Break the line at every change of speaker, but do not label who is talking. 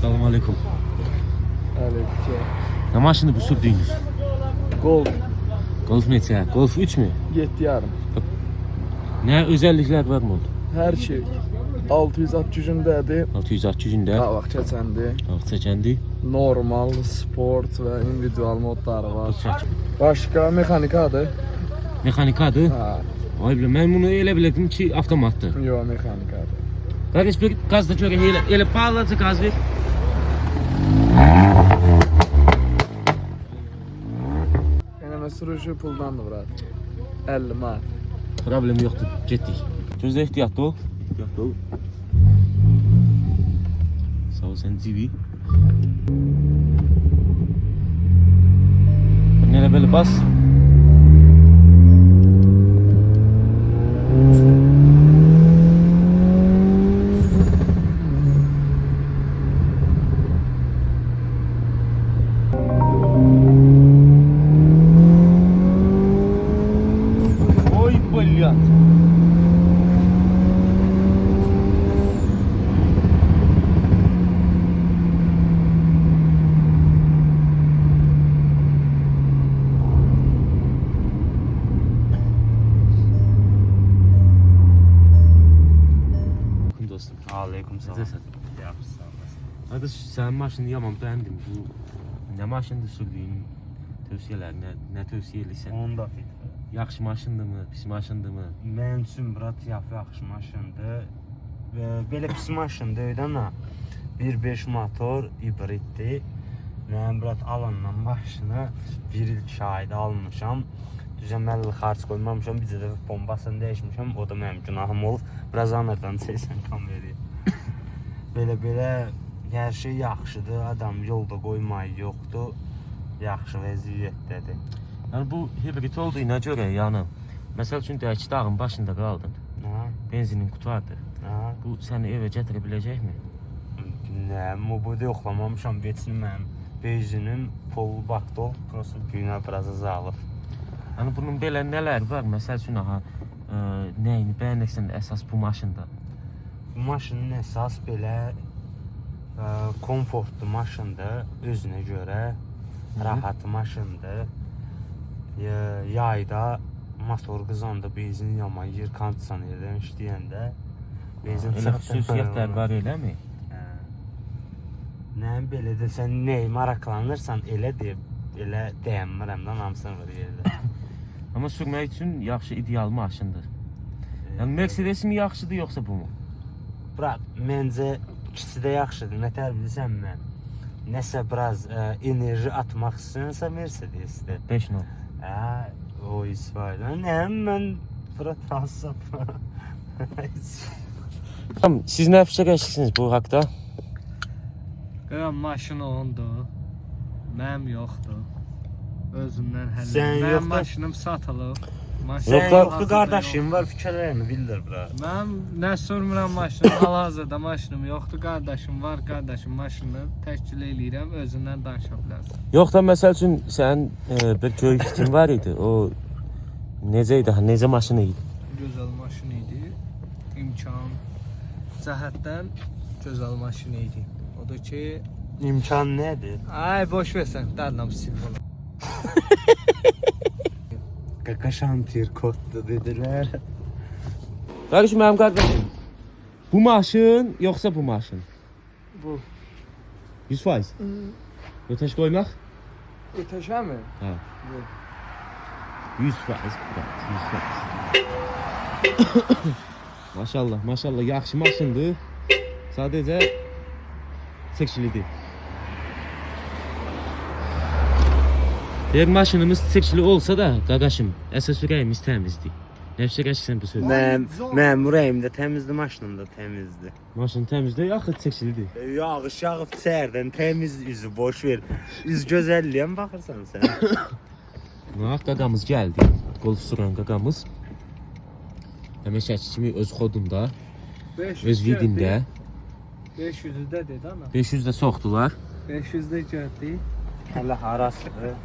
Selamun aleyküm.
Aleyküm.
Ne maşını bu sürdüğünüz?
Golf
Golf neçə? Golf 3 mü?
7,5.
Ne özellikler var mı oldu?
Her şey. 660 gücündədir.
660 gündə.
Hava keçəndi.
Çəkəndi.
Normal, sport və individual modları var. Başqa mexanikadır.
Mexanikadır.
Ha,
Ay bilə, mən bunu elə bilirdim ki, avtomatdır.
yox mexanikadır.
Qardaş bir gaz da görə elə bağlaca gaz ver.
Eləmə sürüşü puldandır bura. 50 manat.
Problem yoxdur, getdik. Gözlə ehtiyatlı ol. Ehtiyatlı ol. Sağ ol sən civi. Nerə belə bas. Oy блядь. Dostum.
Aleyküm selam.
Necəsən?
Yaxşı,
Qardaş, sənin maşını yaman bəyəndim. Bu nə maşındır sürdüyün tövsiyələr, nə tövsiyə edirsən?
Onda fit.
Yaxşı maşındırmı, pis maşındırmı?
Mənim üçün brat yaxşı maşındır. Və belə pis maşın deyil ana. 1.5 motor hibriddir. Mənim brat alandan maşını 1 il şahidi almışam. Düzəməlli xarc qoymamışam, bir də bombasını dəyişmişəm. O da mənim günahım olub. Biraz anırdan çəksən kamerayı. Belə hər şey yaxşıdır. Adam yolda qoymayı yoxdur. Yaxşı vəziyyətdədir.
Yəni bu hibrid olduğuna görə, yəni məsəl üçün deyək ki, dağın başında qaldın.
Ha?
Benzinin qutardı.
Ha?
Bu səni evə gətirə biləcəkmi?
Nə, bu da yoxlamamışam. Veçin mənim benzinim pol bakdı, prosta günə biraz azalıb.
Yəni bunun belə nələr var? Məsəl üçün nəyini bəyənirsən əsas bu maşında?
Bu maşının əsas belə komfortlu maşındır, özünə görə rahat maşındır. Yayda motor qızanda benzin yamayır, kondisionerdən işləyəndə benzin
Elə xüsusiyyətlər var eləmi?
Nə belə desən, nəyə maraqlanırsan elə deyə, elə deyəmirəm də hamısını var yerdə.
Amma sürmək üçün yaxşı ideal maşındır. Yəni Mercedes mi yaxşıdır yoxsa bu mu?
Brat, məncə ikisi də yaxşıdır. Nətər bilirsən mən? Nəsə biraz enerji atmaq istəyirsə Mercedesdir.
5 nol.
O isfayda. Nə, mən brat hasap.
Tamam, siz nə fikirləşirsiniz bu haqda?
Qıram maşın ondur. Mənim yoxdur. Özümdən həll
Sən
edirəm. Mənim
yoxdur?
maşınım satılıb.
Sən yoxdur qardaşım var, fikirlərini bildir bura.
Mən nə sürmürəm maşını, hal-hazırda maşınım yoxdur. Qardaşım var, qardaşım maşını təşkil eləyirəm, özündən danışa bilərsən.
Yox da məsəl üçün sənin bir göyük fitin var idi. O necə idi? Necə maşın idi?
Gözəl maşın idi. İmkan cəhətdən gözəl maşın idi. O da ki,
İmkan nədir?
ay boş versən, dərnam sil bunu.
Qaka şantir koddur dedilər.
Qardaşım mənim qardaşım. Bu maşın yoxsa bu maşın?
Bu
100%. Ötəş qoymaq?
ötəşəmi?
Hə.
Bu.
100%. 100%. Maşallah, maşallah yaxşı maşındır. Sadəcə çəkilidir. Eğer maşınımız çəkili olsa da, qaqaşım, əsas ürəyimiz təmizdir. Nə fikirləşirsən bu sözdə?
Mənim ürəyim də təmizdir, maşınım da təmizdir.
Maşın təmizdir, yaxı çəkilidir.
Yağış yağıb çərdən təmiz üzü boş ver. Üz gözəlliyə mi baxırsan sən?
Bax, qaqamız gəldi. Golf sürən qaqamız. Həmişəki kimi öz xodunda, öz vidində.
500-də dedi ana.
500 də soxdular.
500-də gəldi.
Hələ harasıdır?